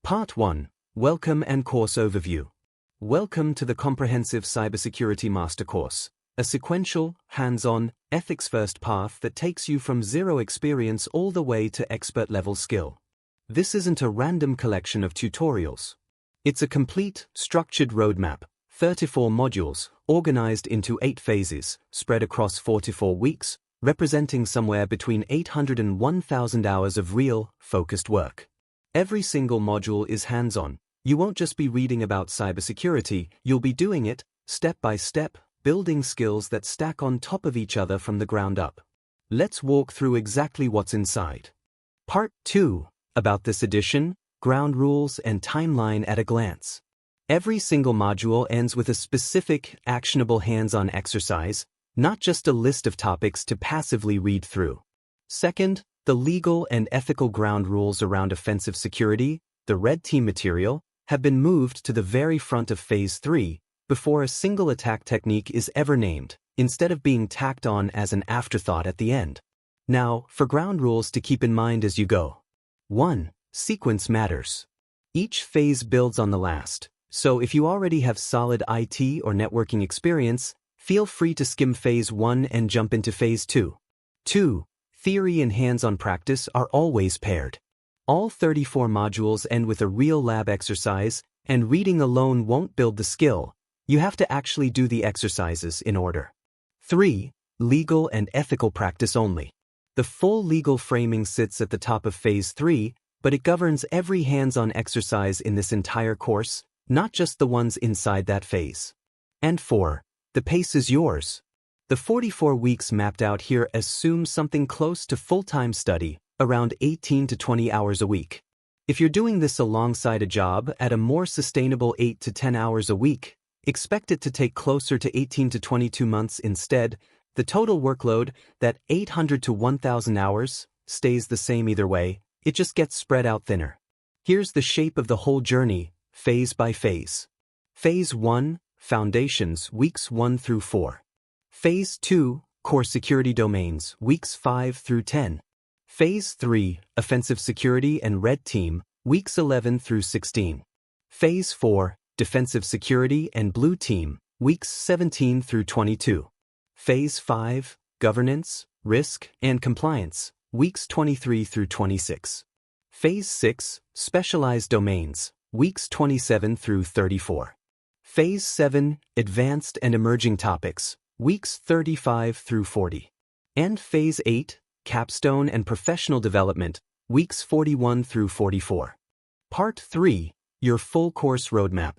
Part 1. Welcome and Course Overview. Welcome to the comprehensive Cybersecurity Master Course, a sequential, hands-on, ethics-first path that takes you from zero experience all the way to expert-level skill. This isn't a random collection of tutorials. It's a complete, structured roadmap, 34 modules, organized into 8 phases, spread across 44 weeks, representing somewhere between 800 and 1,000 hours of real, focused work. Every single module is hands-on. You won't just be reading about cybersecurity, you'll be doing it, step by step, building skills that stack on top of each other from the ground up. Let's walk through exactly what's inside. Part 2. About this edition, ground rules and timeline at a glance. Every single module ends with a specific, actionable hands-on exercise, not just a list of topics to passively read through. Second, the legal and ethical ground rules around offensive security, the red team material, have been moved to the very front of Phase 3 before a single attack technique is ever named, instead of being tacked on as an afterthought at the end. Now, for ground rules to keep in mind as you go. 1. Sequence matters. Each phase builds on the last, so if you already have solid IT or networking experience, feel free to skim Phase 1 and jump into Phase 2. 2. Theory and hands-on practice are always paired. All 34 modules end with a real lab exercise, and reading alone won't build the skill. You have to actually do the exercises in order. 3. Legal and ethical practice only. The full legal framing sits at the top of Phase 3, but it governs every hands-on exercise in this entire course, not just the ones inside that phase. And 4. The pace is yours. The 44 weeks mapped out here assumes something close to full-time study, around 18 to 20 hours a week. If you're doing this alongside a job at a more sustainable 8 to 10 hours a week, expect it to take closer to 18 to 22 months instead. The total workload, that 800 to 1,000 hours, stays the same either way, it just gets spread out thinner. Here's the shape of the whole journey, phase by phase. Phase 1, Foundations, weeks 1 through 4. Phase 2, Core Security Domains, weeks 5 through 10. Phase 3, Offensive Security and Red Team, weeks 11 through 16. Phase 4, Defensive Security and Blue Team, weeks 17 through 22. Phase 5, Governance, Risk, and Compliance, weeks 23 through 26. Phase 6, Specialized Domains, weeks 27 through 34. Phase 7, Advanced and Emerging Topics, weeks 35 through 40. And Phase 8, Capstone and Professional Development, weeks 41 through 44. Part 3, Your Full Course Roadmap.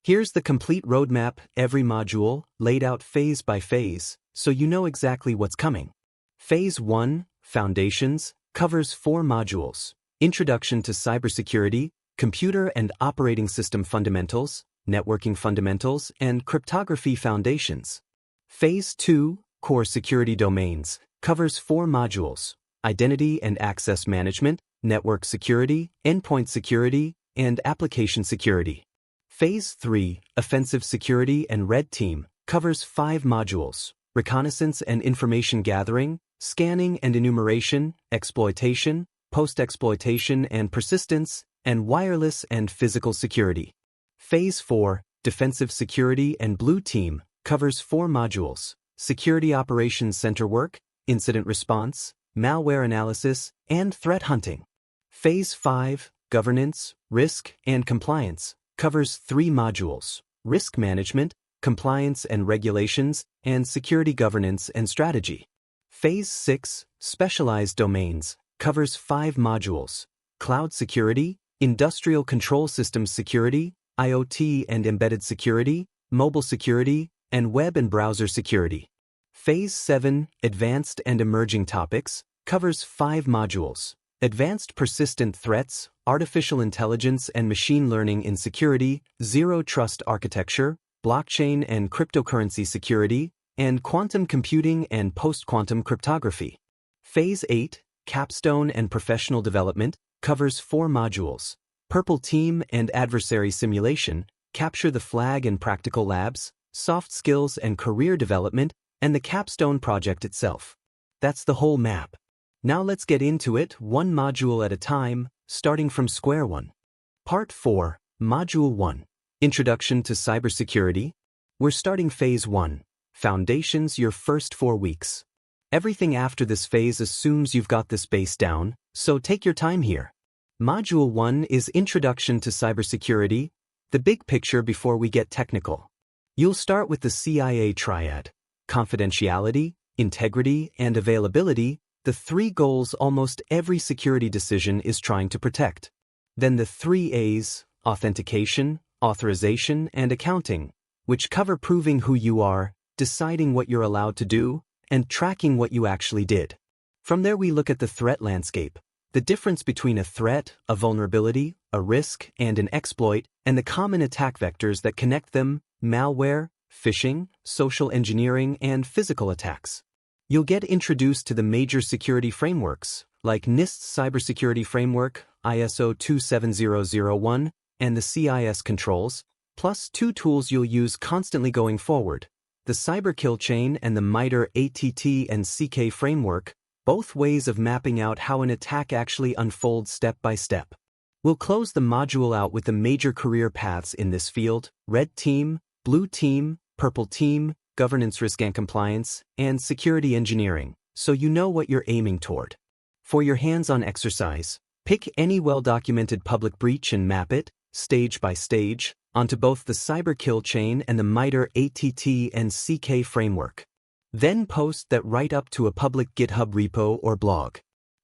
Here's the complete roadmap, every module, laid out phase by phase, so you know exactly what's coming. Phase 1, Foundations, covers 4 modules: Introduction to Cybersecurity, Computer and Operating System Fundamentals, Networking Fundamentals, and Cryptography Foundations. Phase 2, Core Security Domains, covers 4 modules: Identity and Access Management, Network Security, Endpoint Security, and Application Security. Phase 3, Offensive Security and Red Team, covers 5 modules: Reconnaissance and Information Gathering, Scanning and Enumeration, Exploitation, Post-exploitation and Persistence, and Wireless and Physical Security. Phase 4, Defensive Security and Blue Team, covers 4 modules: Security Operations Center Work, Incident Response, Malware Analysis, and Threat Hunting. Phase 5, Governance, Risk, and Compliance, covers 3 modules: Risk Management, Compliance and Regulations, and Security Governance and Strategy. Phase 6, Specialized Domains, covers 5 modules: Cloud Security, Industrial Control Systems Security, IoT and Embedded Security, Mobile Security, and Web and Browser Security. Phase 7, Advanced and Emerging Topics, covers 5 modules: Advanced Persistent Threats, Artificial Intelligence and Machine Learning in Security, Zero Trust Architecture, Blockchain and Cryptocurrency Security, and Quantum Computing and Post-Quantum Cryptography. Phase 8, Capstone and Professional Development, covers 4 modules: Purple Team and Adversary Simulation, Capture the Flag and Practical Labs, Soft Skills and Career Development, and the Capstone project itself. That's the whole map. Now let's get into it, one module at a time, starting from square one. Part 4, Module 1, Introduction to Cybersecurity. We're starting Phase 1, Foundations, your first 4 weeks. Everything after this phase assumes you've got this base down, so take your time here. Module 1 is Introduction to Cybersecurity, the big picture before we get technical. You'll start with the CIA triad: confidentiality, integrity, and availability, the 3 goals almost every security decision is trying to protect. Then the 3 A's: authentication, authorization, and accounting, which cover proving who you are, deciding what you're allowed to do, and tracking what you actually did. From there we look at the threat landscape, the difference between a threat, a vulnerability, a risk, and an exploit, and the common attack vectors that connect them: malware, phishing, social engineering, and physical attacks. You'll get introduced to the major security frameworks, like NIST's Cybersecurity Framework, ISO 27001, and the CIS controls, plus 2 tools you'll use constantly going forward: the Cyber Kill Chain and the MITRE ATT and CK framework, both ways of mapping out how an attack actually unfolds step by step. We'll close the module out with the major career paths in this field: red team, blue team, purple team, governance, risk and compliance, and security engineering, so you know what you're aiming toward. For your hands-on exercise, pick any well-documented public breach and map it, stage by stage, onto both the Cyber Kill Chain and the MITRE ATT and CK framework. Then post that right up to a public GitHub repo or blog.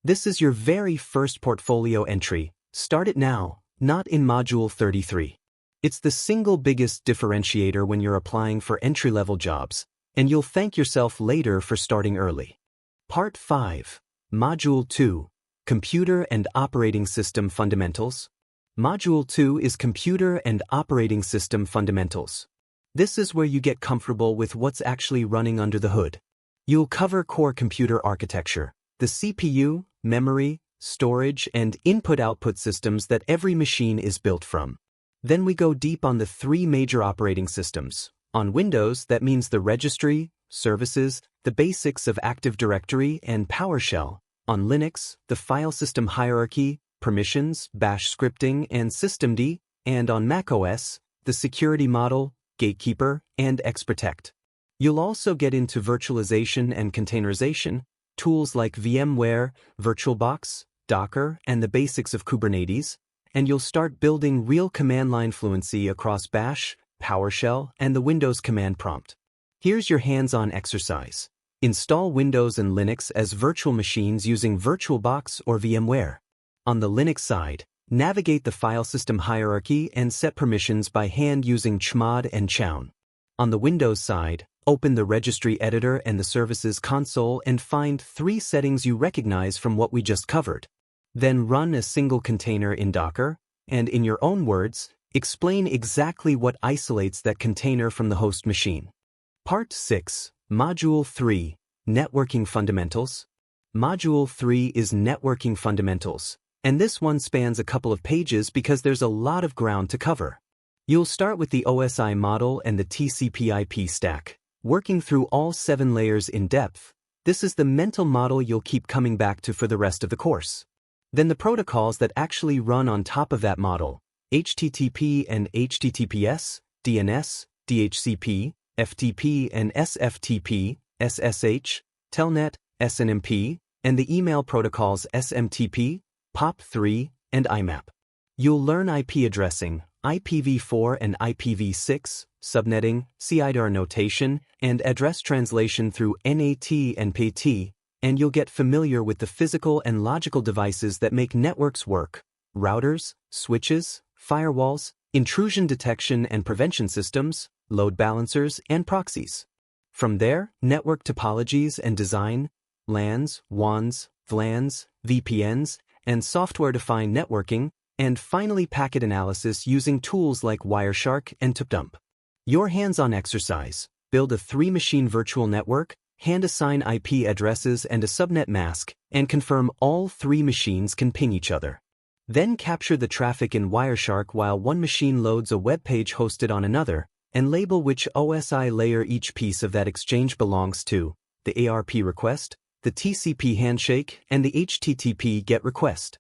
This is your very first portfolio entry. Start it now, not in Module 33. It's the single biggest differentiator when you're applying for entry-level jobs, and you'll thank yourself later for starting early. Part 5, Module 2, Computer and Operating System Fundamentals. Module 2 is Computer and Operating System Fundamentals. This is where you get comfortable with what's actually running under the hood. You'll cover core computer architecture, the CPU, memory, storage, and input-output systems that every machine is built from. Then we go deep on the 3 major operating systems. On Windows, that means the registry, services, the basics of Active Directory, and PowerShell. On Linux, the file system hierarchy, permissions, bash scripting, and systemd. And on macOS, the security model, gatekeeper, and xProtect. You'll also get into virtualization and containerization, tools like VMware, VirtualBox, Docker, and the basics of Kubernetes, and you'll start building real command line fluency across Bash, PowerShell, and the Windows command prompt. Here's your hands-on exercise. Install Windows and Linux as virtual machines using VirtualBox or VMware. On the Linux side, navigate the file system hierarchy and set permissions by hand using chmod and chown. On the Windows side, open the registry editor and the services console and find 3 settings you recognize from what we just covered. Then run a single container in Docker, and in your own words, explain exactly what isolates that container from the host machine. Part 6, Module 3, Networking Fundamentals. Module 3 is Networking Fundamentals, and this one spans a couple of pages because there's a lot of ground to cover. You'll start with the OSI model and the TCP/IP stack, working through all 7 layers in depth. This is the mental model you'll keep coming back to for the rest of the course. Then the protocols that actually run on top of that model: HTTP and HTTPS, DNS, DHCP, FTP and SFTP, SSH, Telnet, SNMP, and the email protocols SMTP, POP3, and IMAP. You'll learn IP addressing, IPv4 and IPv6, subnetting, CIDR notation, and address translation through NAT and PAT, and you'll get familiar with the physical and logical devices that make networks work: routers, switches, firewalls, intrusion detection and prevention systems, load balancers, and proxies. From there, network topologies and design, LANs, WANs, VLANs, VPNs, and software-defined networking, and finally packet analysis using tools like Wireshark and TupDump. Your hands-on exercise: build a 3-machine virtual network, hand-assign IP addresses and a subnet mask, and confirm all 3 machines can ping each other. Then capture the traffic in Wireshark while one machine loads a web page hosted on another, and label which OSI layer each piece of that exchange belongs to: the ARP request, the TCP handshake, and the HTTP GET request.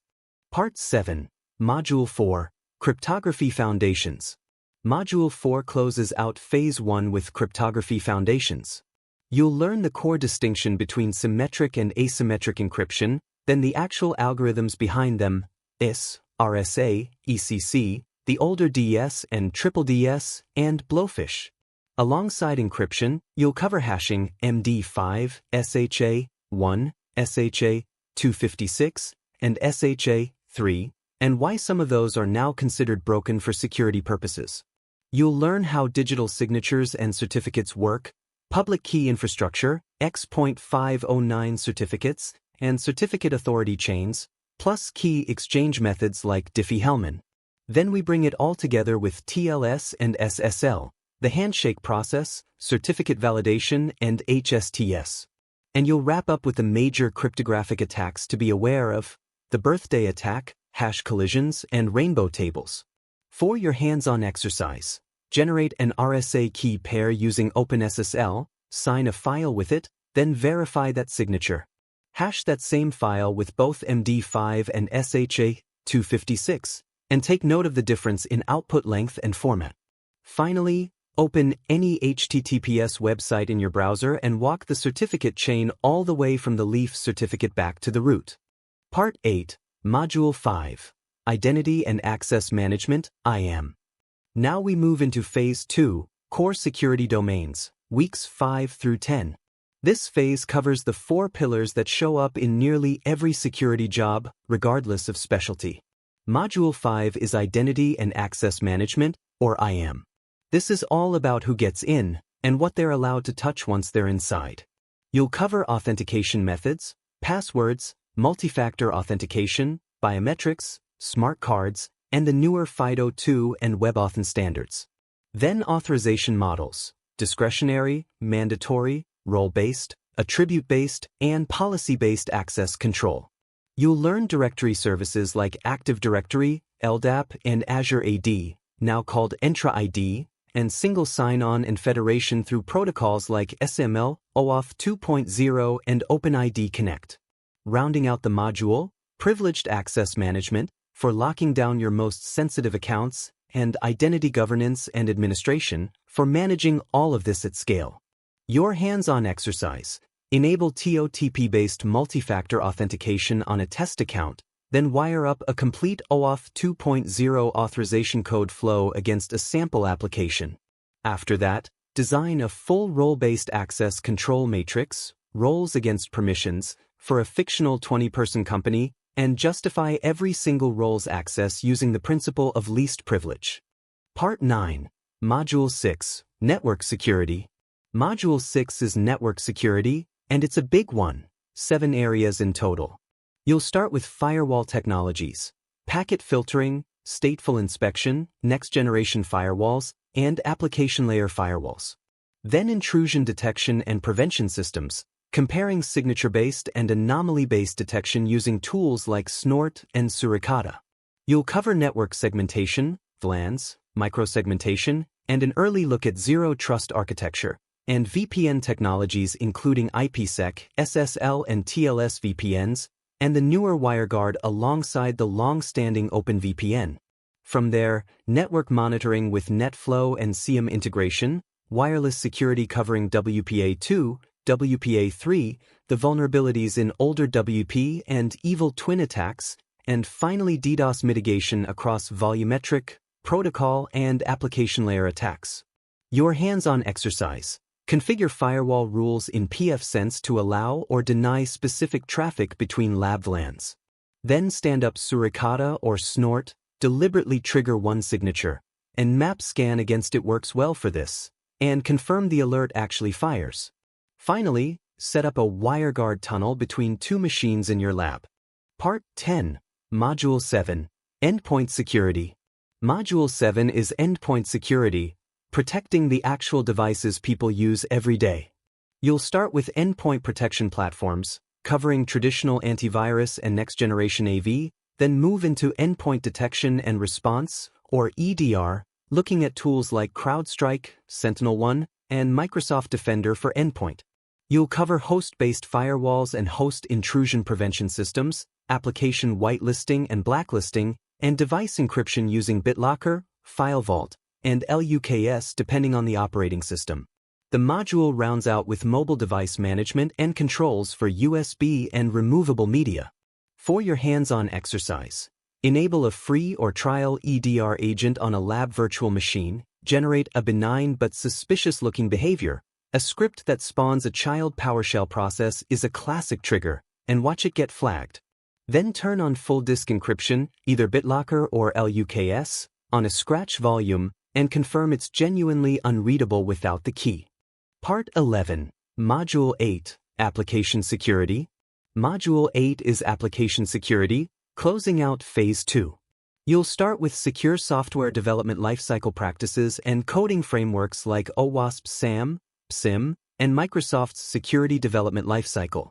Part 7, Module 4, Cryptography Foundations. Module 4 closes out Phase 1 with Cryptography Foundations. You'll learn the core distinction between symmetric and asymmetric encryption, then the actual algorithms behind them, IS, RSA, ECC, the older DS and triple DS, and Blowfish. Alongside encryption, you'll cover hashing MD5, SHA-1, SHA-256, and SHA-3, and why some of those are now considered broken for security purposes. You'll learn how digital signatures and certificates work, public key infrastructure, X.509 certificates, and certificate authority chains, plus key exchange methods like Diffie-Hellman. Then we bring it all together with TLS and SSL, the handshake process, certificate validation, and HSTS. And you'll wrap up with the major cryptographic attacks to be aware of, the birthday attack, hash collisions, and rainbow tables. For your hands-on exercise, generate an RSA key pair using OpenSSL, sign a file with it, then verify that signature. Hash that same file with both MD5 and SHA-256, and take note of the difference in output length and format. Finally, open any HTTPS website in your browser and walk the certificate chain all the way from the leaf certificate back to the root. Part 8, Module 5, Identity and Access Management, IAM. Now we move into Phase 2, Core Security Domains, Weeks 5 through 10. This phase covers the 4 pillars that show up in nearly every security job, regardless of specialty. Module 5 is Identity and Access Management, or IAM. This is all about who gets in, and what they're allowed to touch once they're inside. You'll cover authentication methods, passwords, multi-factor authentication, biometrics, smart cards, and the newer FIDO2 and WebAuthn standards. Then authorization models, discretionary, mandatory, role-based, attribute-based, and policy-based access control. You'll learn directory services like Active Directory, LDAP, and Azure AD, now called Entra ID, and single sign-on and federation through protocols like SML, OAuth 2.0, and OpenID Connect. Rounding out the module, Privileged Access Management, for locking down your most sensitive accounts, and Identity Governance and Administration, for managing all of this at scale. Your hands-on exercise, enable TOTP-based multi-factor authentication on a test account, then wire up a complete OAuth 2.0 authorization code flow against a sample application. After that, design a full role-based access control matrix, roles against permissions, for a fictional 20-person company, and justify every single role's access using the principle of least privilege. Part 9, Module 6, Network Security. Module 6 is Network Security, and it's a big one, 7 areas in total. You'll start with firewall technologies, packet filtering, stateful inspection, next-generation firewalls, and application layer firewalls. Then intrusion detection and prevention systems, comparing signature-based and anomaly-based detection using tools like Snort and Suricata. You'll cover network segmentation, VLANs, microsegmentation, and an early look at zero-trust architecture, and VPN technologies including IPsec, SSL and TLS VPNs, and the newer WireGuard alongside the long-standing OpenVPN. From there, network monitoring with NetFlow and SIEM integration, wireless security covering WPA2, WPA3, the vulnerabilities in older WP and evil twin attacks, and finally DDoS mitigation across volumetric, protocol, and application layer attacks. Your hands-on exercise. Configure firewall rules in pfSense to allow or deny specific traffic between lab VLANs. Then stand up Suricata or Snort, deliberately trigger one signature, and map scan against it works well for this, and confirm the alert actually fires. Finally, set up a WireGuard tunnel between 2 machines in your lab. Part 10, Module 7, Endpoint Security. Module 7 is Endpoint Security, protecting the actual devices people use every day. You'll start with endpoint protection platforms, covering traditional antivirus and next-generation AV, then move into endpoint detection and response, or EDR, looking at tools like CrowdStrike, SentinelOne, and Microsoft Defender for endpoint. You'll cover host-based firewalls and host intrusion prevention systems, application whitelisting and blacklisting, and device encryption using BitLocker, FileVault, and LUKS depending on the operating system. The module rounds out with mobile device management and controls for USB and removable media. For your hands-on exercise, enable a free or trial EDR agent on a lab virtual machine, generate a benign but suspicious-looking behavior. A script that spawns a child PowerShell process is a classic trigger, and watch it get flagged. Then turn on full disk encryption, either BitLocker or LUKS, on a scratch volume, and confirm it's genuinely unreadable without the key. Part 11. Module 8, Application Security. Module 8 is Application Security, closing out Phase 2. You'll start with secure software development lifecycle practices and coding frameworks like OWASP SAM, PSIM, and Microsoft's Security Development Lifecycle.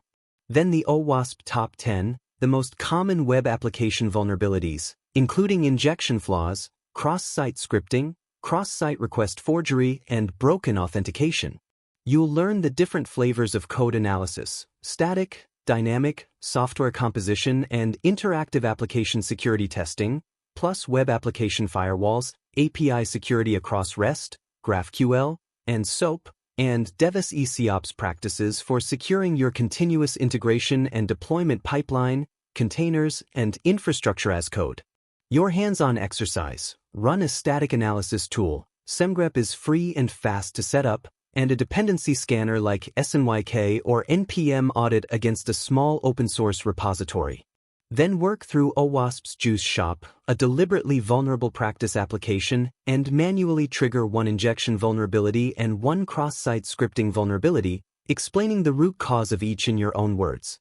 Then the OWASP Top 10, the most common web application vulnerabilities, including injection flaws, cross-site scripting, cross-site request forgery, and broken authentication. You'll learn the different flavors of code analysis, static, dynamic, software composition, and interactive application security testing, plus web application firewalls, API security across REST, GraphQL, and SOAP, and DevOps practices for securing your continuous integration and deployment pipeline, containers, and infrastructure as code. Your hands-on exercise: run a static analysis tool. SemGrep is free and fast to set up, and a dependency scanner like SNYK or NPM audit against a small open-source repository. Then work through OWASP's Juice Shop, a deliberately vulnerable practice application, and manually trigger one injection vulnerability and one cross-site scripting vulnerability, explaining the root cause of each in your own words.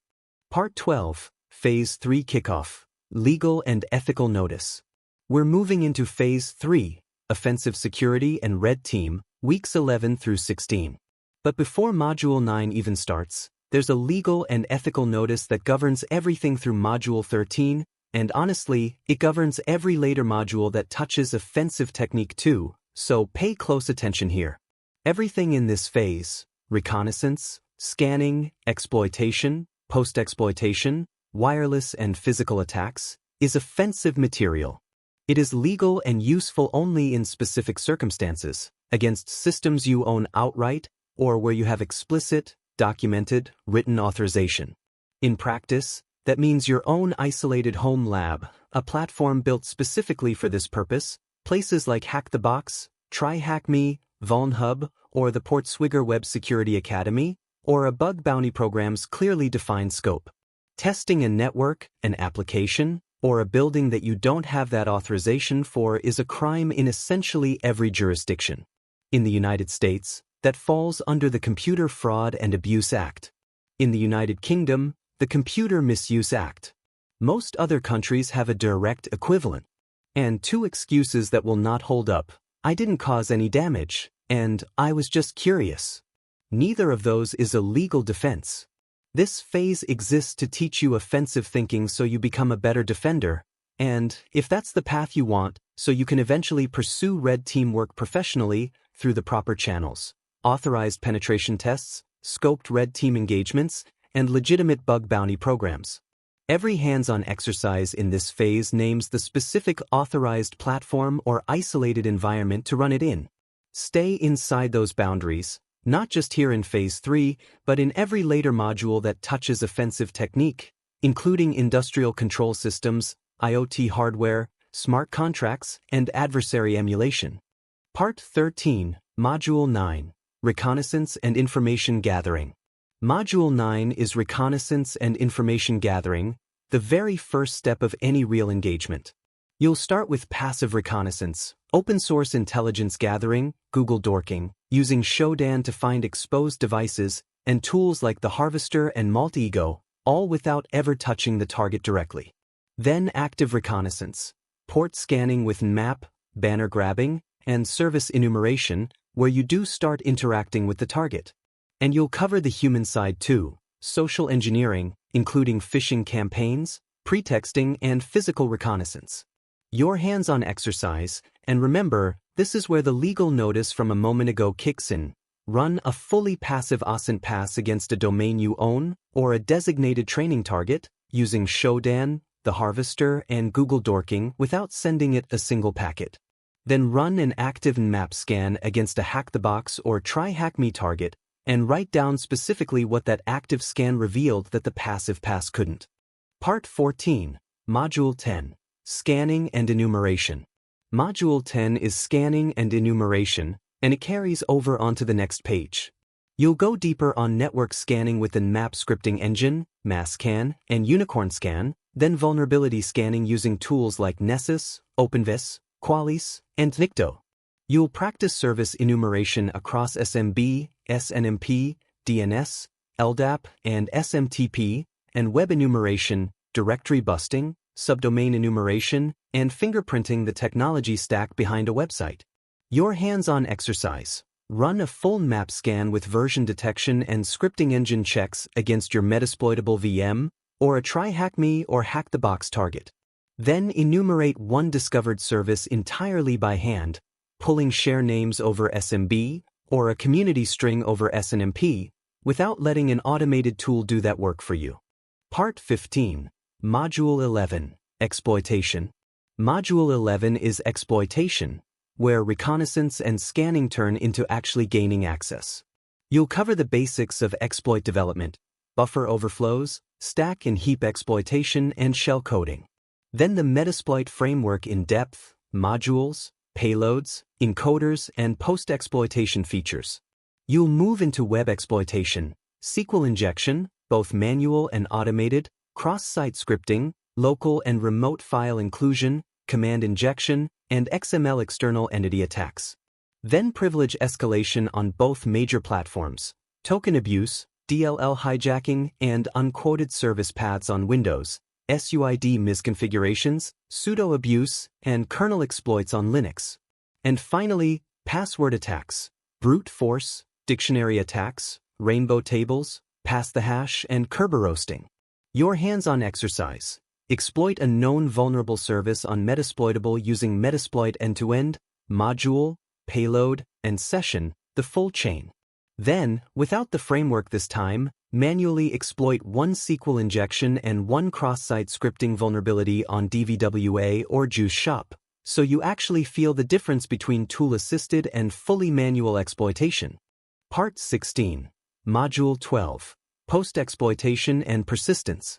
Part 12, Phase 3 Kickoff, Legal and Ethical Notice. We're moving into Phase 3, Offensive Security and Red Team, Weeks 11 through 16. But before Module 9 even starts, there's a legal and ethical notice that governs everything through Module 13, and honestly, it governs every later module that touches offensive technique too, so pay close attention here. Everything in this phase, reconnaissance, scanning, exploitation, post-exploitation, wireless and physical attacks, is offensive material. It is legal and useful only in specific circumstances, against systems you own outright, or where you have explicit, documented, written authorization. In practice, that means your own isolated home lab, a platform built specifically for this purpose, places like Hack the Box, TryHackMe, VulnHub, or the Portswigger Web Security Academy, or a bug bounty program's clearly defined scope. Testing a network, an application, or a building that you don't have that authorization for is a crime in essentially every jurisdiction. In the United States, that falls under the Computer Fraud and Abuse Act. In the United Kingdom, the Computer Misuse Act. Most other countries have a direct equivalent. And two excuses that will not hold up: I didn't cause any damage, and I was just curious. Neither of those is a legal defense. This phase exists to teach you offensive thinking so you become a better defender, and, if that's the path you want, so you can eventually pursue red team work professionally through the proper channels. Authorized penetration tests, scoped red team engagements, and legitimate bug bounty programs. Every hands-on exercise in this phase names the specific authorized platform or isolated environment to run it in. Stay inside those boundaries, not just here in Phase 3, but in every later module that touches offensive technique, including industrial control systems, IoT hardware, smart contracts, and adversary emulation. Part 13, Module 9. Reconnaissance and Information Gathering. Module 9 is Reconnaissance and Information Gathering, the very first step of any real engagement. You'll start with passive reconnaissance, open-source intelligence gathering, Google dorking, using Shodan to find exposed devices, and tools like the Harvester and Maltego, all without ever touching the target directly. Then active reconnaissance, port scanning with map, banner grabbing, and service enumeration, where you do start interacting with the target. And you'll cover the human side too, social engineering, including phishing campaigns, pretexting, and physical reconnaissance. Your hands-on exercise, and remember, this is where the legal notice from a moment ago kicks in. Run a fully passive OSINT pass against a domain you own, or a designated training target, using Shodan, the harvester, and Google dorking without sending it a single packet. Then run an active Nmap scan against a Hack the Box or Try Hack Me target, and write down specifically what that active scan revealed that the passive pass couldn't. Part 14, Module 10, Scanning and Enumeration. Module 10 is Scanning and Enumeration, and it carries over onto the next page. You'll go deeper on network scanning with the Nmap scripting engine, MassScan, and Unicorn Scan, then vulnerability scanning using tools like Nessus, OpenVis, Qualys, and Nikto. You'll practice service enumeration across SMB, SNMP, DNS, LDAP, and SMTP, and web enumeration, directory busting, subdomain enumeration, and fingerprinting the technology stack behind a website. Your hands-on exercise. Run a full Nmap scan with version detection and scripting engine checks against your Metasploitable VM, or a Try Hack Me or Hack the Box target. Then enumerate one discovered service entirely by hand, pulling share names over SMB, or a community string over SNMP, without letting an automated tool do that work for you. Part 15, Module 11, Exploitation. Module 11 is Exploitation, where reconnaissance and scanning turn into actually gaining access. You'll cover the basics of exploit development, buffer overflows, stack and heap exploitation, and shell coding. Then the Metasploit framework in depth, modules, payloads, encoders, and post-exploitation features. You'll move into web exploitation, SQL injection, both manual and automated, cross-site scripting, local and remote file inclusion, command injection, and XML external entity attacks. Then privilege escalation on both major platforms, token abuse, DLL hijacking, and unquoted service paths on Windows, SUID misconfigurations, sudo abuse, and kernel exploits on Linux. And finally, password attacks, brute force, dictionary attacks, rainbow tables, pass the hash, and Kerber roasting. Your hands-on exercise. Exploit a known vulnerable service on Metasploitable using Metasploit end-to-end, module, payload, and session, the full chain. Then, without the framework this time, manually exploit one SQL injection and one cross-site scripting vulnerability on DVWA or Juice Shop, so you actually feel the difference between tool-assisted and fully manual exploitation. Part 16, Module 12, Post-exploitation and Persistence.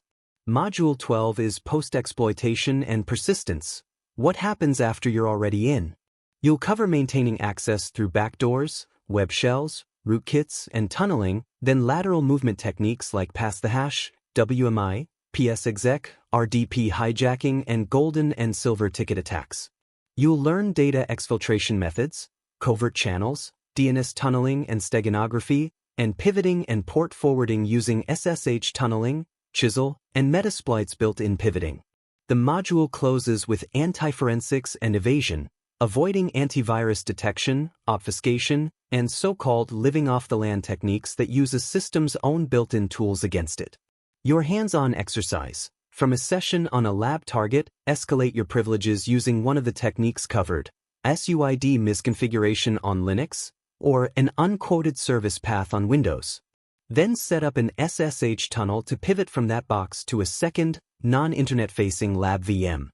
Module 12 is Post-exploitation and Persistence. What happens after you're already in? You'll cover maintaining access through backdoors, web shells, rootkits, and tunneling, then lateral movement techniques like pass the hash, WMI, PSExec, RDP hijacking, and golden and silver ticket attacks. You'll learn data exfiltration methods, covert channels, DNS tunneling and steganography, and pivoting and port forwarding using SSH tunneling, Chisel, and Metasploit's built-in pivoting. The module closes with anti-forensics and evasion, avoiding antivirus detection, obfuscation, and so-called living-off-the-land techniques that use a system's own built-in tools against it. Your hands-on exercise. From a session on a lab target, escalate your privileges using one of the techniques covered, SUID misconfiguration on Linux, or an unquoted service path on Windows. Then set up an SSH tunnel to pivot from that box to a second, non-internet-facing lab VM.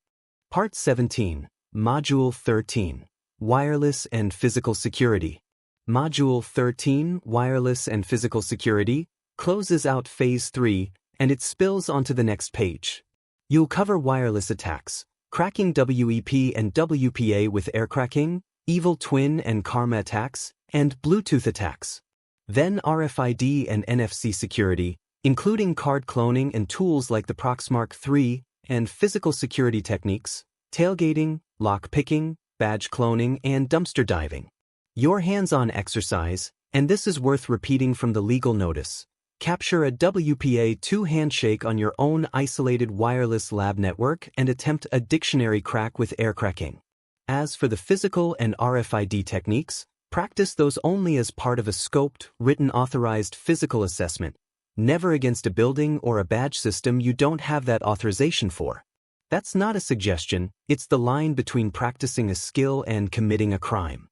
Part 17, Module 13, Wireless and Physical Security. Module 13, Wireless and Physical Security, closes out Phase 3, and it spills onto the next page. You'll cover wireless attacks, cracking WEP and WPA with air cracking, evil twin and karma attacks, and Bluetooth attacks. Then RFID and NFC security, including card cloning and tools like the Proxmark 3, and physical security techniques, tailgating, lock-picking, badge cloning, and dumpster diving. Your hands-on exercise, and this is worth repeating from the legal notice. Capture a WPA2 handshake on your own isolated wireless lab network and attempt a dictionary crack with air cracking. As for the physical and RFID techniques, practice those only as part of a scoped, written authorized physical assessment, never against a building or a badge system you don't have that authorization for. That's not a suggestion, it's the line between practicing a skill and committing a crime.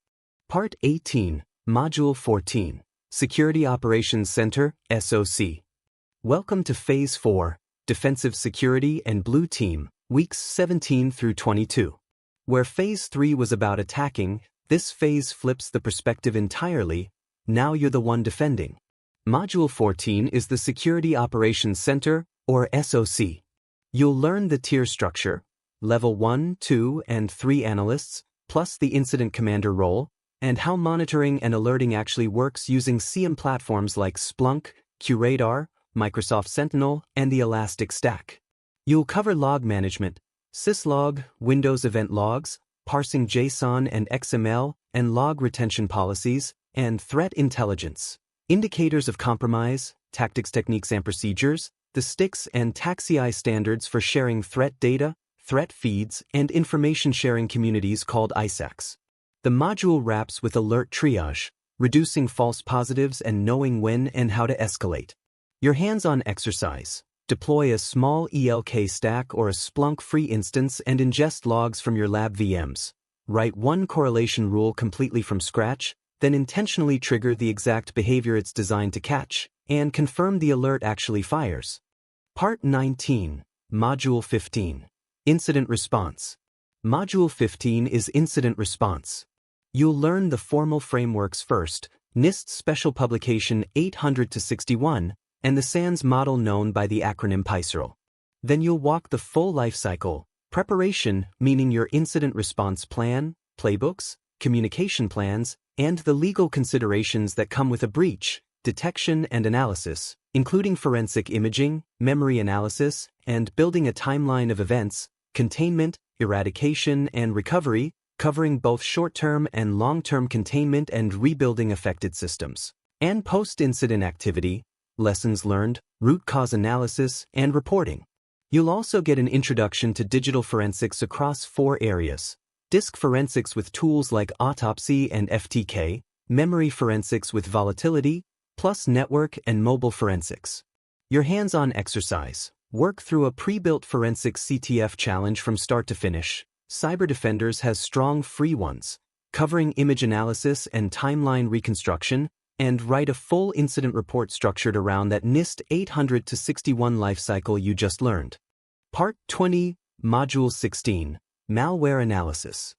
Part 18, Module 14, Security Operations Center, SOC. Welcome to Phase 4, Defensive Security and Blue Team, weeks 17 through 22. Where Phase 3 was about attacking, this phase flips the perspective entirely. Now you're the one defending. Module 14 is the Security Operations Center, or SOC. You'll learn the tier structure, Level 1, 2, and 3 analysts, plus the incident commander role, and how monitoring and alerting actually works using CM platforms like Splunk, QRadar, Microsoft Sentinel, and the Elastic Stack. You'll cover log management, syslog, Windows event logs, parsing JSON and XML, and log retention policies, and threat intelligence, indicators of compromise, tactics, techniques, and procedures, the STIX and TAXII standards for sharing threat data, threat feeds, and information sharing communities called ISACs. The module wraps with alert triage, reducing false positives and knowing when and how to escalate. Your hands-on exercise. Deploy a small ELK stack or a Splunk free instance and ingest logs from your lab VMs. Write one correlation rule completely from scratch, then intentionally trigger the exact behavior it's designed to catch, and confirm the alert actually fires. Part 19, Module 15. Incident Response. Module 15 is Incident Response. You'll learn the formal frameworks first, NIST Special Publication 800-61, and the SANS model known by the acronym PISRL. Then you'll walk the full life cycle, preparation meaning your incident response plan, playbooks, communication plans, and the legal considerations that come with a breach, detection and analysis, including forensic imaging, memory analysis, and building a timeline of events, containment, eradication, and recovery, covering both short-term and long-term containment and rebuilding affected systems, and post-incident activity, lessons learned, root cause analysis, and reporting. You'll also get an introduction to digital forensics across 4 areas: disk forensics with tools like Autopsy and FTK, memory forensics with volatility, plus network and mobile forensics. Your hands-on exercise. Work through a pre-built forensic CTF challenge from start to finish. Cyber Defenders has strong free ones, covering image analysis and timeline reconstruction, and write a full incident report structured around that NIST 800-61 lifecycle you just learned. Part 20, Module 16, Malware Analysis.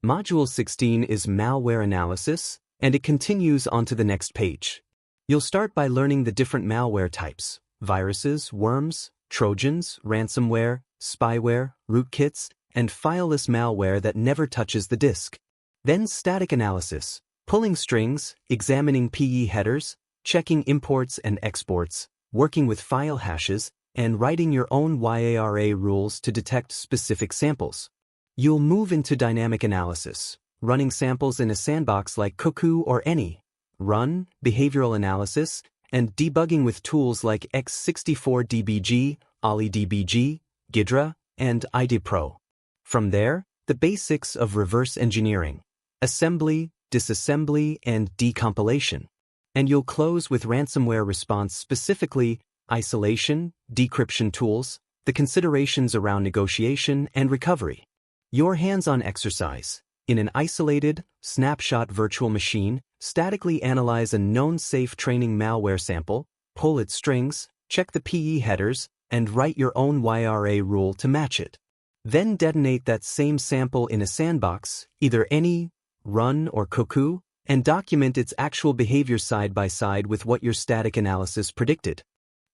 Module 16 is Malware Analysis, and it continues onto the next page. You'll start by learning the different malware types: viruses, worms, Trojans, ransomware, spyware, rootkits, and fileless malware that never touches the disk. Then static analysis, pulling strings, examining PE headers, checking imports and exports, working with file hashes, and writing your own YARA rules to detect specific samples. You'll move into dynamic analysis, running samples in a sandbox like Cuckoo or Any, run, behavioral analysis, and debugging with tools like X64DBG, OllyDBG, Ghidra, and IDPro. From there, the basics of reverse engineering, assembly, disassembly, and decompilation. And you'll close with ransomware response, specifically isolation, decryption tools, the considerations around negotiation and recovery. Your hands-on exercise. In an isolated, snapshot virtual machine, statically analyze a known safe training malware sample, pull its strings, check the PE headers, and write your own YARA rule to match it. Then detonate that same sample in a sandbox, either Any, Run, or Cuckoo, and document its actual behavior side by side with what your static analysis predicted.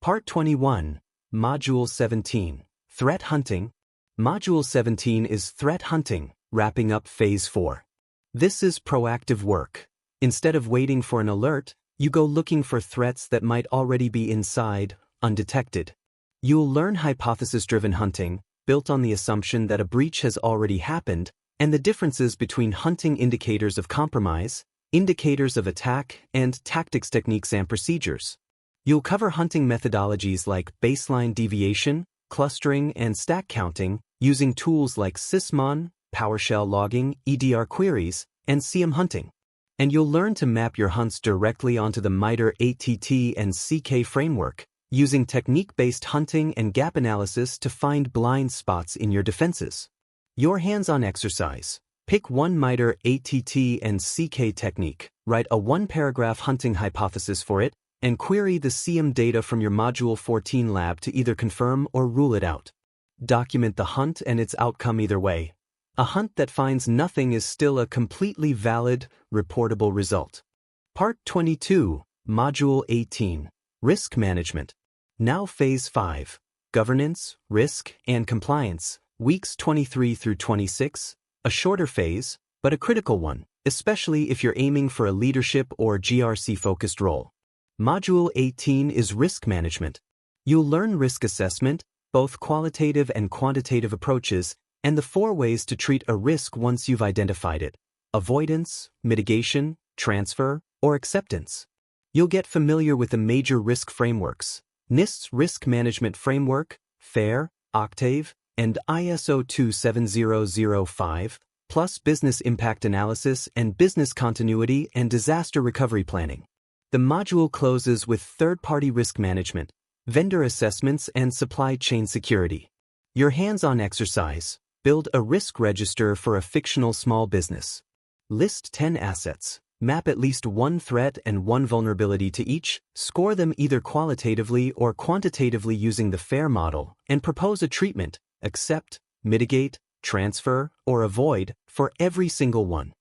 Part 21, Module 17, Threat Hunting. Module 17 is Threat Hunting, wrapping up Phase 4. This is proactive work. Instead of waiting for an alert, you go looking for threats that might already be inside, undetected. You'll learn hypothesis-driven hunting, built on the assumption that a breach has already happened, and the differences between hunting indicators of compromise, indicators of attack, and tactics, techniques, and procedures. You'll cover hunting methodologies like baseline deviation, clustering, and stack counting, using tools like Sysmon, PowerShell logging, EDR queries, and CM hunting. And you'll learn to map your hunts directly onto the MITRE ATT and CK framework, using technique-based hunting and gap analysis to find blind spots in your defenses. Your hands-on exercise. Pick one MITRE ATT and CK technique, write a 1-paragraph hunting hypothesis for it, and query the SIEM data from your Module 14 lab to either confirm or rule it out. Document the hunt and its outcome either way. A hunt that finds nothing is still a completely valid, reportable result. Part 22, Module 18, Risk Management. Now Phase 5, Governance, Risk, and Compliance, weeks 23 through 26, a shorter phase, but a critical one, especially if you're aiming for a leadership or GRC-focused role. Module 18 is Risk Management. You'll learn risk assessment, both qualitative and quantitative approaches, and the 4 ways to treat a risk once you've identified it: avoidance, mitigation, transfer, or acceptance. You'll get familiar with the major risk frameworks: NIST's Risk Management Framework, FAIR, Octave, and ISO 27005, plus business impact analysis and business continuity and disaster recovery planning. The module closes with third-party risk management, vendor assessments, and supply chain security. Your hands-on exercise: build a risk register for a fictional small business. List 10 assets. Map at least 1 threat and 1 vulnerability to each, score them either qualitatively or quantitatively using the FAIR model, and propose a treatment: accept, mitigate, transfer, or avoid for every single one.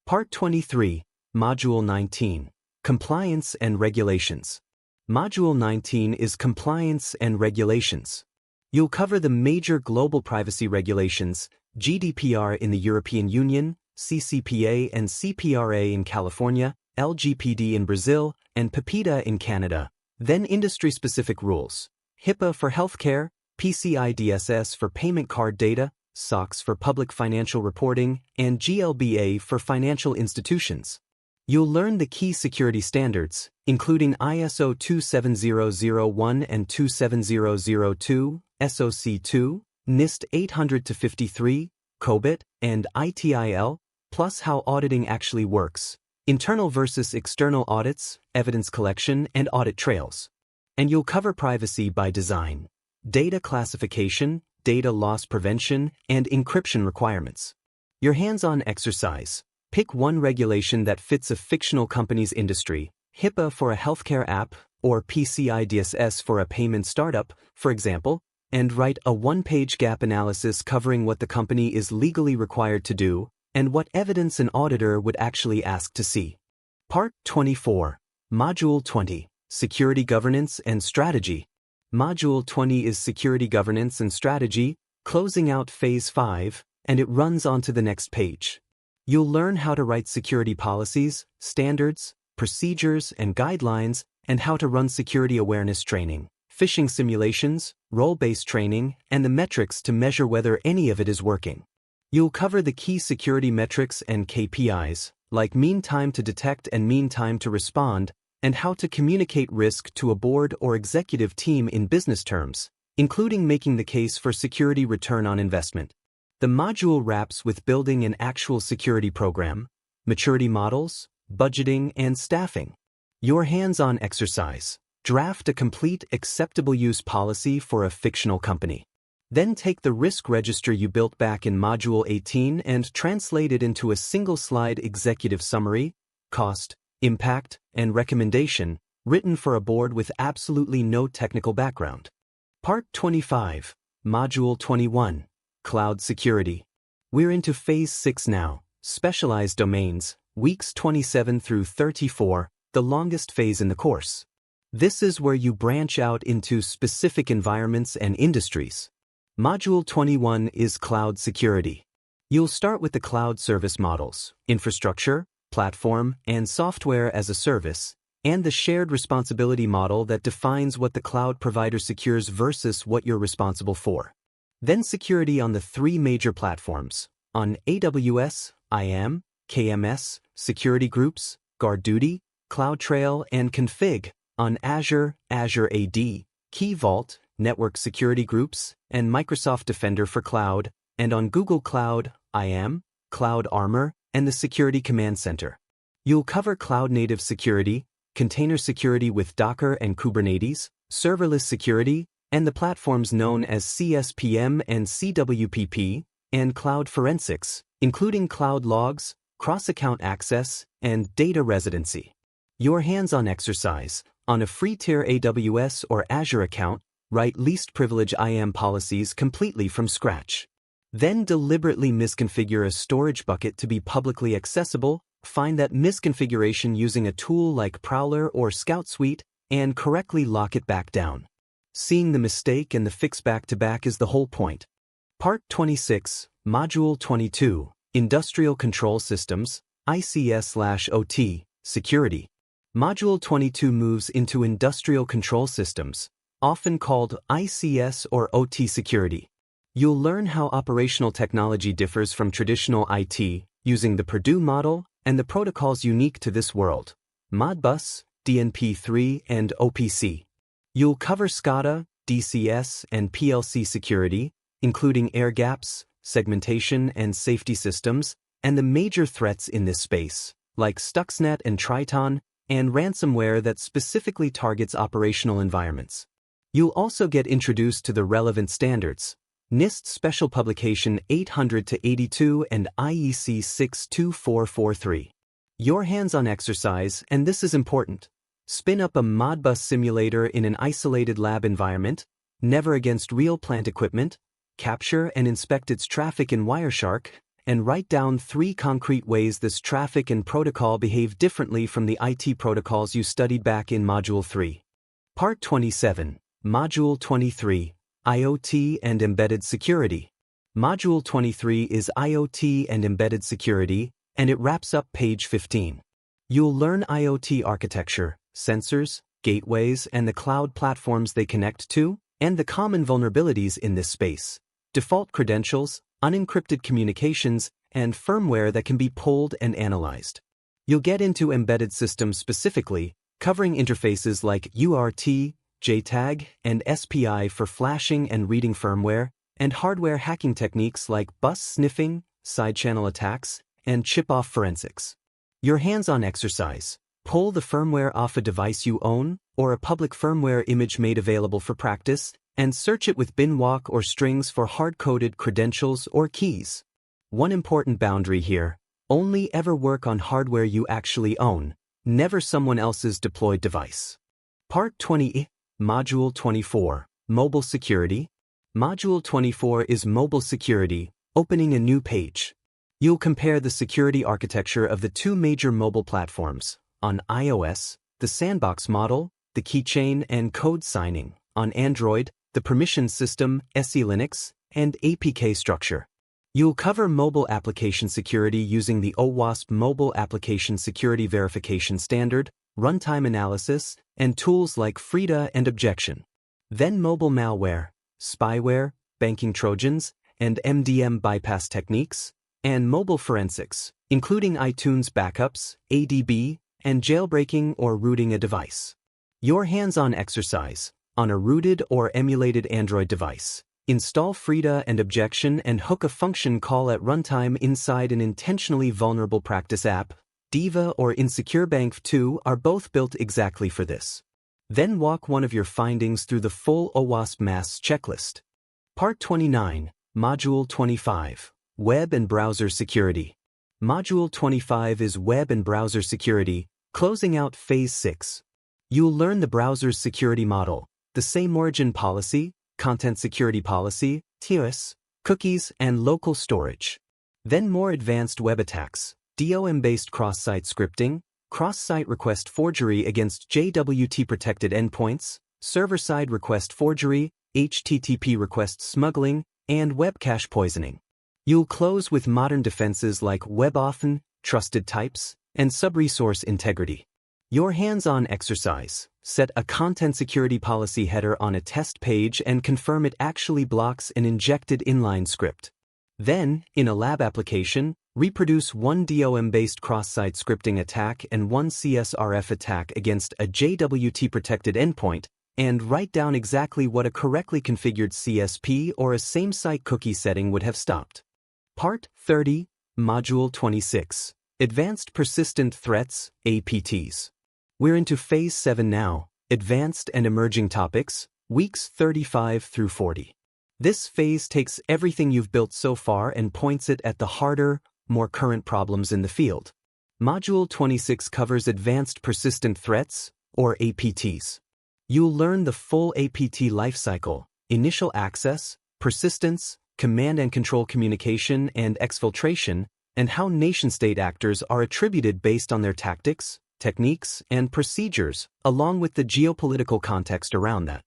Part 23, Module 19, Compliance and Regulations. Module 19 is Compliance and Regulations. You'll cover the major global privacy regulations: GDPR in the European Union, CCPA and CPRA in California, LGPD in Brazil, and PIPEDA in Canada. Then industry-specific rules: HIPAA for healthcare, PCI DSS for payment card data, SOX for public financial reporting, and GLBA for financial institutions. You'll learn the key security standards, including ISO 27001 and 27002, SOC2, NIST 800-53, COBIT, and ITIL, plus how auditing actually works: internal versus external audits, evidence collection, and audit trails. And you'll cover privacy by design, data classification, data loss prevention, and encryption requirements. Your hands-on exercise: pick 1 regulation that fits a fictional company's industry: HIPAA for a healthcare app, or PCI DSS for a payment startup, for example, and write a 1-page gap analysis covering what the company is legally required to do and what evidence an auditor would actually ask to see. Part 24, Module 20, Security Governance and Strategy. Module 20 is Security Governance and Strategy, closing out Phase 5, and it runs on to the next page. You'll learn how to write security policies, standards, procedures, and guidelines, and how to run security awareness training, phishing simulations, role-based training, and the metrics to measure whether any of it is working. You'll cover the key security metrics and KPIs, like mean time to detect and mean time to respond, and how to communicate risk to a board or executive team in business terms, including making the case for security return on investment. The module wraps with building an actual security program, maturity models, budgeting, and staffing. Your hands-on exercise: draft a complete acceptable use policy for a fictional company. Then take the risk register you built back in Module 18 and translate it into a single-slide executive summary, cost, impact, and recommendation, written for a board with absolutely no technical background. Part 25, Module 21, Cloud Security. We're into Phase 6 now, Specialized Domains, weeks 27 through 34, the longest phase in the course. This is where you branch out into specific environments and industries. Module 21 is Cloud Security. You'll start with the cloud service models: infrastructure, platform, and software as a service, and the shared responsibility model that defines what the cloud provider secures versus what you're responsible for. Then security on the 3 major platforms: on AWS, IAM, KMS, security groups, GuardDuty, CloudTrail, and Config; on Azure, Azure AD, Key Vault, network security groups, and Microsoft Defender for Cloud; and on Google Cloud, IAM, Cloud Armor, and the Security Command Center. You'll cover cloud-native security, container security with Docker and Kubernetes, serverless security, and the platforms known as CSPM and CWPP, and cloud forensics, including cloud logs, cross-account access, and data residency. Your hands-on exercise. On a free-tier AWS or Azure account, write least privilege IAM policies completely from scratch. Then deliberately misconfigure a storage bucket to be publicly accessible, find that misconfiguration using a tool like Prowler or Scout Suite, and correctly lock it back down. Seeing the mistake and the fix back-to-back is the whole point. Part 26, Module 22, Industrial Control Systems, ICS/OT, Security. Module 22 moves into Industrial Control Systems, often called ICS or OT security. You'll learn how operational technology differs from traditional IT, using the Purdue model and the protocols unique to this world, Modbus, DNP3, and OPC. You'll cover SCADA, DCS, and PLC security, including air gaps, segmentation, and safety systems, and the major threats in this space, like Stuxnet and Triton, and ransomware that specifically targets operational environments. You'll also get introduced to the relevant standards, NIST Special Publication 800-82 and IEC 62443. Your hands-on exercise, and this is important. Spin up a Modbus simulator in an isolated lab environment, never against real plant equipment, capture and inspect its traffic in Wireshark, and write down 3 concrete ways this traffic and protocol behave differently from the IT protocols you studied back in Module 3. Part 27, Module 23, IoT and Embedded Security. Module 23 is IoT and Embedded Security, and it wraps up page 15. You'll learn IoT architecture, sensors, gateways, and the cloud platforms they connect to, and the common vulnerabilities in this space, default credentials, unencrypted communications, and firmware that can be pulled and analyzed. You'll get into embedded systems specifically, covering interfaces like UART, JTAG, and SPI for flashing and reading firmware, and hardware hacking techniques like bus sniffing, side-channel attacks, and chip-off forensics. Your hands-on exercise. Pull the firmware off a device you own, or a public firmware image made available for practice, and search it with binwalk or strings for hard-coded credentials or keys. One important boundary here: only ever work on hardware you actually own, never someone else's deployed device. Part 20, Module 24, Mobile Security. Module 24 is Mobile Security, opening a new page. You'll compare the security architecture of the 2 major mobile platforms. On iOS, the sandbox model, the keychain and code signing. On Android, the permission system, SE Linux, and APK structure. You'll cover mobile application security using the OWASP Mobile Application Security Verification Standard, runtime analysis, and tools like FRIDA and Objection. Then mobile malware, spyware, banking trojans, and MDM bypass techniques, and mobile forensics, including iTunes backups, ADB, and jailbreaking or rooting a device. Your hands-on exercise. On a rooted or emulated Android device, install FRIDA and Objection and hook a function call at runtime inside an intentionally vulnerable practice app. Diva or Insecure Bank 2 are both built exactly for this. Then walk one of your findings through the full OWASP Mass checklist. Part 29, Module 25, Web and Browser Security. Module 25 is Web and Browser Security, closing out Phase 6. You'll learn the browser's security model, the same origin policy, content security policy, TLS, cookies, and local storage. Then more advanced web attacks, DOM-based cross-site scripting, cross-site request forgery against JWT-protected endpoints, server-side request forgery, HTTP request smuggling, and web cache poisoning. You'll close with modern defenses like WebAuthn, trusted types, and sub-resource integrity. Your hands-on exercise. Set a content security policy header on a test page and confirm it actually blocks an injected inline script. Then, in a lab application, reproduce one DOM-based cross-site scripting attack and one CSRF attack against a JWT-protected endpoint, and write down exactly what a correctly configured CSP or a same-site cookie setting would have stopped. Part 30, Module 26, Advanced Persistent Threats, APTs. We're into Phase 7 now, Advanced and Emerging Topics, weeks 35 through 40. This phase takes everything you've built so far and points it at the harder, more current problems in the field. Module 26 covers Advanced Persistent Threats, or APTs. You'll learn the full APT lifecycle: initial access, persistence, command and control communication, and exfiltration, and how nation-state actors are attributed based on their tactics, techniques, and procedures, along with the geopolitical context around that.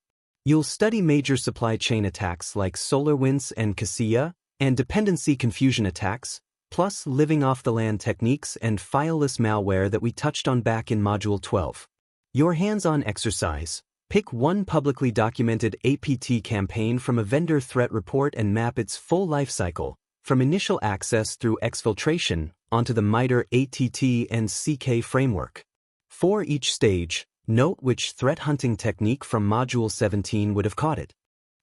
You'll study major supply chain attacks like SolarWinds and Kaseya, and dependency confusion attacks, plus living off the land techniques and fileless malware that we touched on back in Module 12. Your hands-on exercise: pick one publicly documented APT campaign from a vendor threat report and map its full lifecycle, from initial access through exfiltration, onto the MITRE ATT and CK framework. For each stage, note which threat hunting technique from Module 17 would have caught it.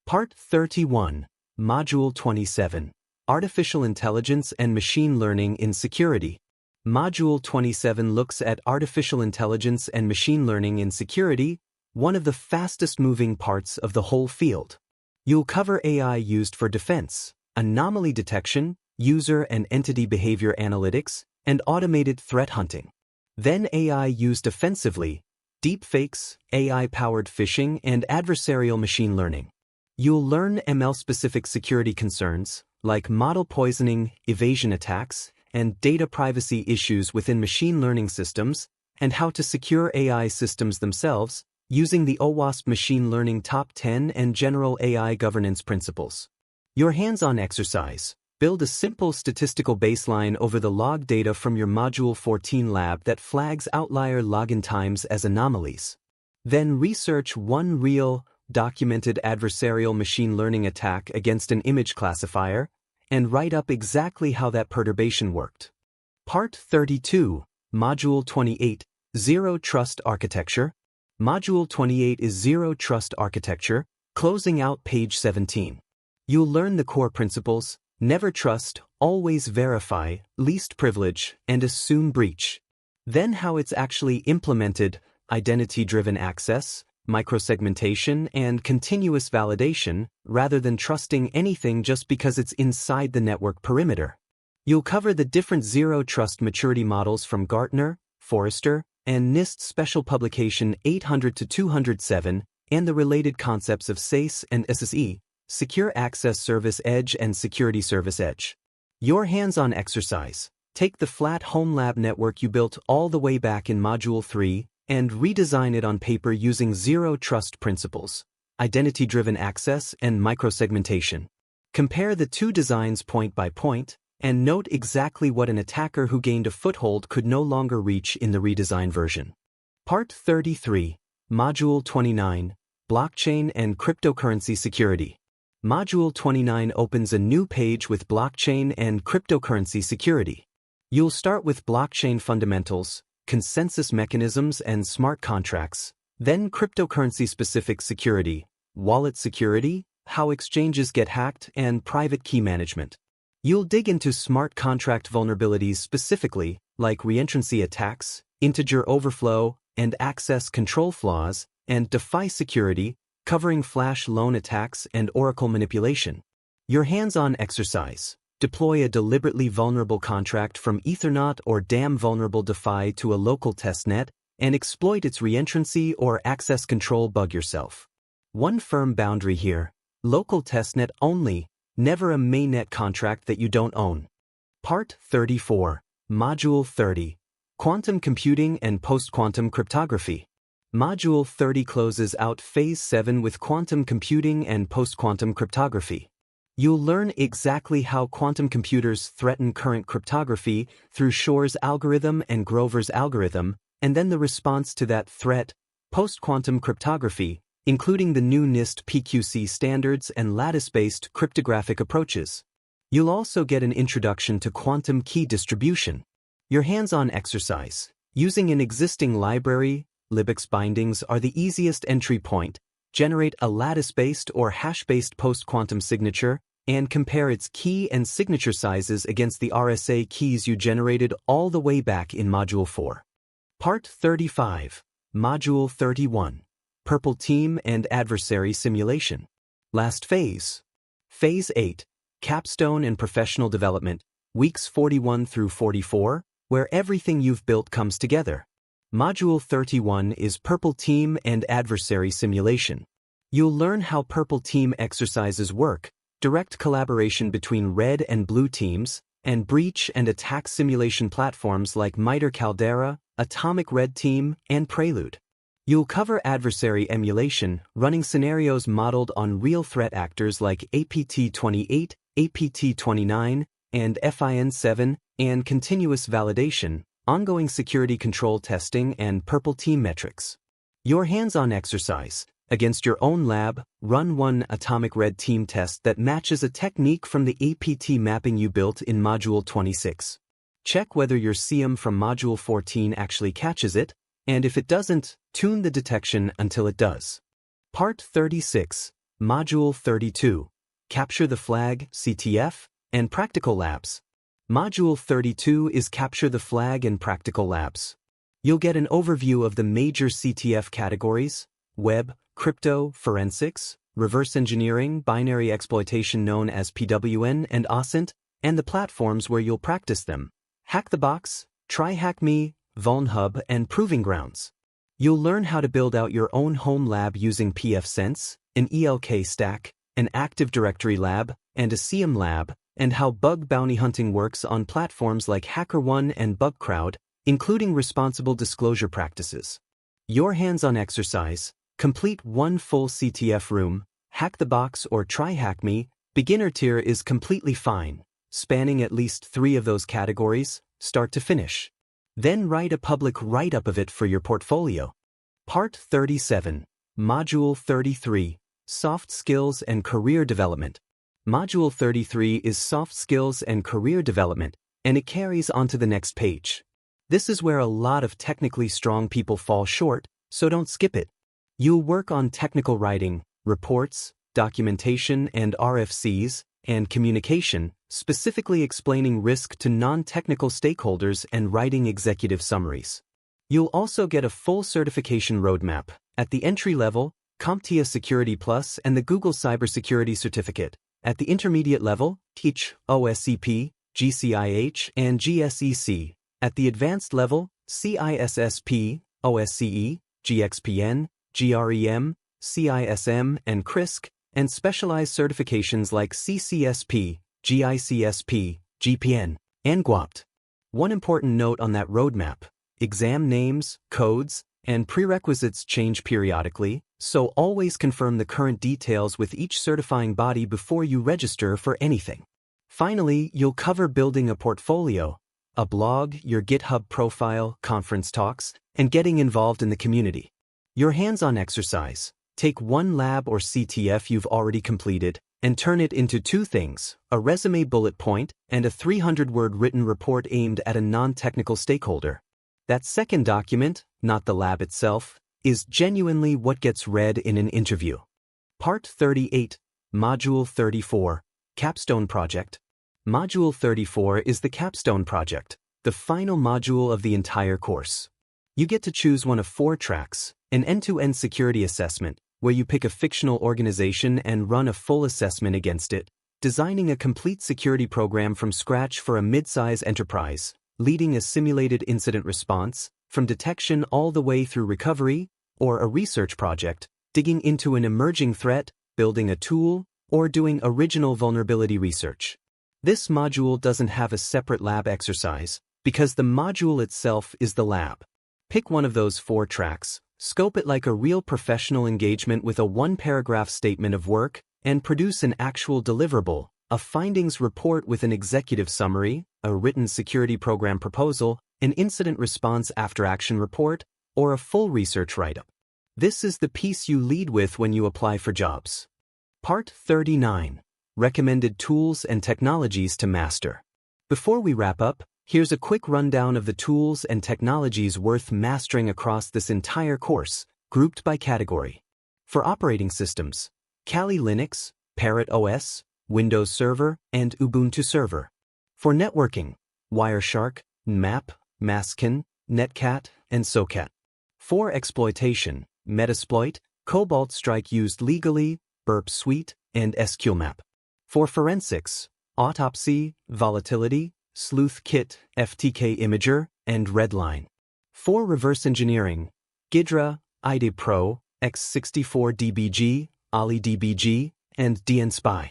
Part 31, Module 27. Artificial Intelligence and Machine Learning in Security. Module 27 looks at artificial intelligence and machine learning in security, one of the fastest-moving parts of the whole field. You'll cover AI used for defense, anomaly detection, user and entity behavior analytics, and automated threat hunting. Then AI used offensively: deepfakes, AI-powered phishing, and adversarial machine learning. You'll learn ML-specific security concerns, like model poisoning, evasion attacks, and data privacy issues within machine learning systems, and how to secure AI systems themselves, using the OWASP Machine Learning Top 10 and General AI Governance Principles. Your hands-on exercise: build a simple statistical baseline over the log data from your Module 14 lab that flags outlier login times as anomalies. Then research one real, documented adversarial machine learning attack against an image classifier, and write up exactly how that perturbation worked. Part 32, Module 28, Zero Trust Architecture. Module 28 is Zero Trust Architecture, closing out page 17. You'll learn the core principles: never trust, always verify, least privilege, and assume breach. Then how it's actually implemented: identity-driven access, microsegmentation, and continuous validation, rather than trusting anything just because it's inside the network perimeter. You'll cover the different zero-trust maturity models from Gartner, Forrester, and NIST Special Publication 800-207, and the related concepts of SASE and SSE, Secure Access Service Edge and Security Service Edge. Your hands-on exercise: take the flat home lab network you built all the way back in Module 3, and redesign it on paper using zero trust principles, identity-driven access, and microsegmentation. Compare the two designs point by point, and note exactly what an attacker who gained a foothold could no longer reach in the redesigned version. Part 33, Module 29, Blockchain and Cryptocurrency Security. Module 29 opens a new page with blockchain and cryptocurrency security. You'll start with blockchain fundamentals, consensus mechanisms, and smart contracts, then cryptocurrency-specific security, wallet security, how exchanges get hacked, and private key management. You'll dig into smart contract vulnerabilities specifically, like reentrancy attacks, integer overflow, and access control flaws, and DeFi security, covering flash loan attacks and oracle manipulation. Your hands-on exercise: deploy a deliberately vulnerable contract from Ethernet or DAM vulnerable DeFi to a local testnet, and exploit its reentrancy or access control bug yourself. One firm boundary here: local testnet only, never a mainnet contract that you don't own. Part 34, Module 30, Quantum Computing and Post-Quantum Cryptography. Module 30 closes out Phase 7 with quantum computing and post-quantum cryptography. You'll learn exactly how quantum computers threaten current cryptography through Shor's algorithm and Grover's algorithm, and then the response to that threat: post-quantum cryptography, including the new NIST PQC standards and lattice-based cryptographic approaches. You'll also get an introduction to quantum key distribution. Your hands-on exercise: using an existing library, Libx bindings are the easiest entry point. Generate a lattice-based or hash-based post-quantum signature, and compare its key and signature sizes against the RSA keys you generated all the way back in Module 4. Part 35, Module 31, Purple Team and Adversary Simulation. Last phase. Phase 8, Capstone and Professional Development, Weeks 41 through 44, where everything you've built comes together. Module 31 is Purple Team and Adversary Simulation. You'll learn how Purple Team exercises work, direct collaboration between red and blue teams, and breach and attack simulation platforms like MITRE Caldera, Atomic Red Team, and Prelude. You'll cover adversary emulation, running scenarios modeled on real threat actors like APT28, APT29, and FIN7, and continuous validation, ongoing security control testing, and Purple Team metrics. Your hands-on exercise. Against your own lab, run one Atomic Red Team test that matches a technique from the APT mapping you built in Module 26. Check whether your SIEM from Module 14 actually catches it, and if it doesn't, tune the detection until it does. Part 36, Module 32, Capture the Flag, CTF, and Practical Labs. Module 32 is Capture the Flag and Practical Labs. You'll get an overview of the major CTF categories: web, crypto, forensics, reverse engineering, binary exploitation known as PWN and OSINT, and the platforms where you'll practice them: Hack the Box, Try Hack Me, VulnHub, and Proving Grounds. You'll learn how to build out your own home lab using pfSense, an ELK stack, an Active Directory lab, and a SIEM lab, and how bug bounty hunting works on platforms like HackerOne and BugCrowd, including responsible disclosure practices. Your hands-on exercise. Complete one full CTF room, Hack the Box or Try Hack Me. Beginner tier is completely fine, spanning at least 3 of those categories, start to finish. Then write a public write-up of it for your portfolio. Part 37, Module 33, Soft Skills and Career Development. Module 33 is Soft Skills and Career Development, and it carries onto the next page. This is where a lot of technically strong people fall short, so don't skip it. You'll work on technical writing, reports, documentation and RFCs, and communication, specifically explaining risk to non-technical stakeholders and writing executive summaries. You'll also get a full certification roadmap. At the entry level, CompTIA Security Plus and the Google Cybersecurity Certificate. At the intermediate level, teach OSCP, GCIH, and GSEC. At the advanced level, CISSP, OSCE, GXPN, GREM, CISM, and CRISC, and specialized certifications like CCSP, GICSP, GPN, and GWAPT. One important note on that roadmap: exam names, codes, and prerequisites change periodically, so always confirm the current details with each certifying body before you register for anything. Finally, you'll cover building a portfolio, a blog, your GitHub profile, conference talks, and getting involved in the community. Your hands-on exercise. Take one lab or CTF you've already completed and turn it into 2 things: a resume bullet point and a 300-word written report aimed at a non-technical stakeholder. That second document, not the lab itself, is genuinely what gets read in an interview. Part 38, Module 34, Capstone Project. Module 34 is the Capstone Project, the final module of the entire course. You get to choose one of 4 tracks: an end-to-end security assessment, where you pick a fictional organization and run a full assessment against it, designing a complete security program from scratch for a mid-size enterprise, leading a simulated incident response, from detection all the way through recovery, or a research project, digging into an emerging threat, building a tool, or doing original vulnerability research. This module doesn't have a separate lab exercise, because the module itself is the lab. Pick one of those 4 tracks, scope it like a real professional engagement with a 1-paragraph statement of work, and produce an actual deliverable, a findings report with an executive summary, a written security program proposal, an incident response after-action report, or a full research write-up. This is the piece you lead with when you apply for jobs. Part 39, Recommended Tools and Technologies to Master. Before we wrap up, here's a quick rundown of the tools and technologies worth mastering across this entire course, grouped by category. For operating systems, Kali Linux, Parrot OS, Windows Server, and Ubuntu Server. For networking, Wireshark, Nmap, Maskin, Netcat, and Socat. For exploitation, Metasploit, Cobalt Strike used legally, Burp Suite, and SQLmap. For forensics, Autopsy, Volatility, Sleuth Kit, FTK Imager, and Redline. 4. Reverse engineering, Gidra, IDE Pro, X64DBG, OllyDBG, and DNSpy.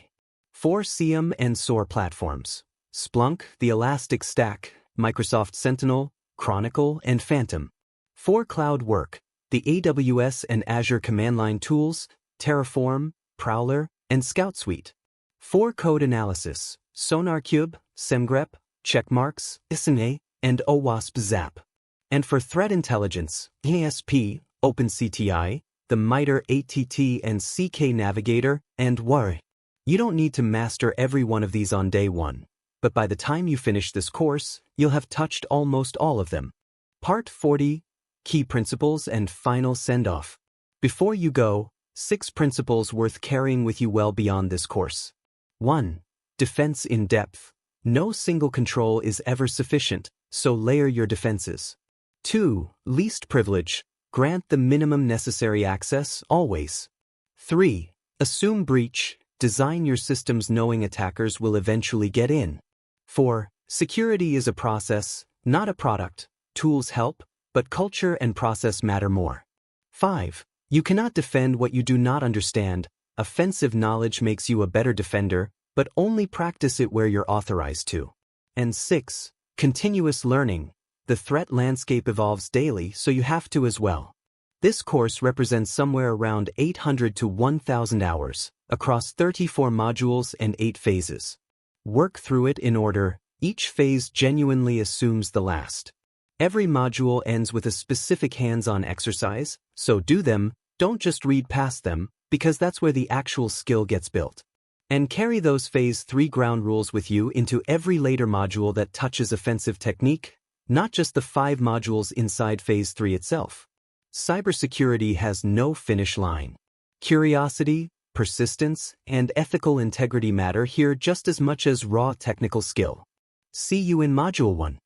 4. SIEM and SOAR platforms, Splunk, the Elastic Stack, Microsoft Sentinel, Chronicle, and Phantom. 4. Cloud work, the AWS and Azure command line tools, Terraform, Prowler, and Scout Suite. 4. Code analysis, SonarCube, SemGrep, Checkmarks, ISNA, and OWASP Zap. And for threat intelligence, EASP, OpenCTI, the MITRE ATT and CK Navigator, and WAR. You don't need to master every one of these on day one, but by the time you finish this course, you'll have touched almost all of them. Part 40, Key Principles and Final Send-Off. Before you go, 6 principles worth carrying with you well beyond this course. 1. Defense in depth. No single control is ever sufficient, so layer your defenses. 2. Least privilege. Grant the minimum necessary access, always. 3. Assume breach. Design your systems knowing attackers will eventually get in. 4. Security is a process, not a product. Tools help, but culture and process matter more. 5. You cannot defend what you do not understand. Offensive knowledge makes you a better defender, but only practice it where you're authorized to. And 6. Continuous learning. The threat landscape evolves daily, so you have to as well. This course represents somewhere around 800 to 1,000 hours, across 34 modules and 8 phases. Work through it in order. Each phase genuinely assumes the last. Every module ends with a specific hands-on exercise, so do them, don't just read past them, because that's where the actual skill gets built. And carry those Phase 3 ground rules with you into every later module that touches offensive technique, not just the 5 modules inside Phase 3 itself. Cybersecurity has no finish line. Curiosity, persistence, and ethical integrity matter here just as much as raw technical skill. See you in Module 1.